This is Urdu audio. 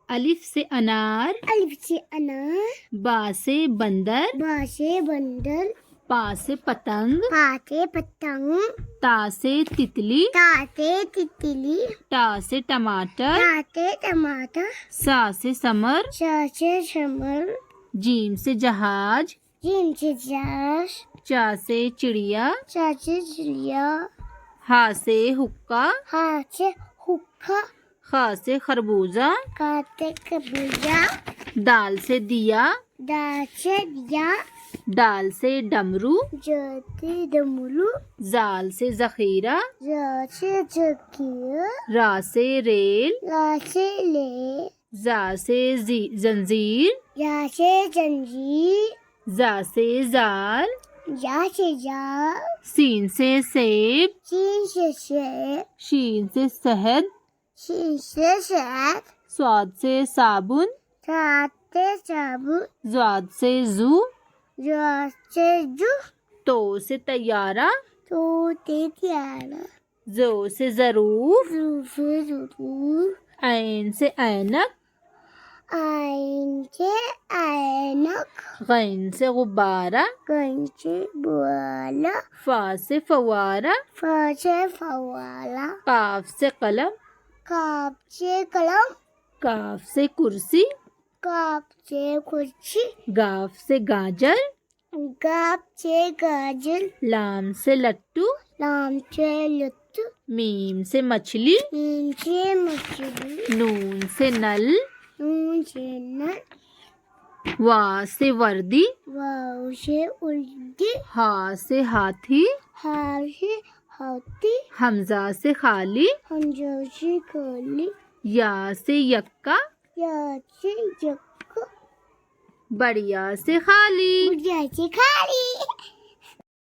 الف سے انار، الف سے انار، با سے بندر، با سے بندر، پا سے پتنگ، پا سے پتنگ، تا سے تتلی، تا سے تتلی، ٹا سے ٹماٹر، تا سے ٹماٹر، سا سے سمر، شا سے شمر، جیم سے جہاز، جیم سے جاش، چا سے چڑیا، چا سے چڑیا، ہا سے حقہ، ہا سے حقہ، خا سے خربوزہ، کا سے کبوتر، دال سے دیا، دا سے دیا، ڈال سے ڈمرو، جا سے ڈمرو، زال سے ذخیرہ، زا سے ذکیر، را سے ریل، لا سے لے، زا سے زنجیر، یا سے زنجیر، زا سے زال، یا سے جال، سین سے سیب، سین سے سیب، شین سے شہد، شین سے شہد، صاد سے صابن، صاد سے صابن، زواد سے زو، زا سے جو، تو سے طیارہ، تو سے پیارا، زو سے ظروف، رو سے ضرور، عین سے اینک، آئین سے اینک، غین سے غبارہ، گن سے بالا، فا سے فوارہ، فا سے فوالا، قاف سے قلم، کاف سے قلم، کاف سے کرسی، کاف سے کرسی، گاف سے گاجر، گاف سے گاجر، لام سے لٹو، لام سے لٹو، میم سے مچھلی، میم سے مچھلی، نون سے نل، نون سے نل، وا سے وردی، واو سے اردی، ہا سے ہاتھی، ہا سے ہاتھی، حمزہ سے خالی، حمزہ سے کالی، یا سے یکا، یا سے یک، بڑیا سے خالی۔ بڑھیا سے کھالی۔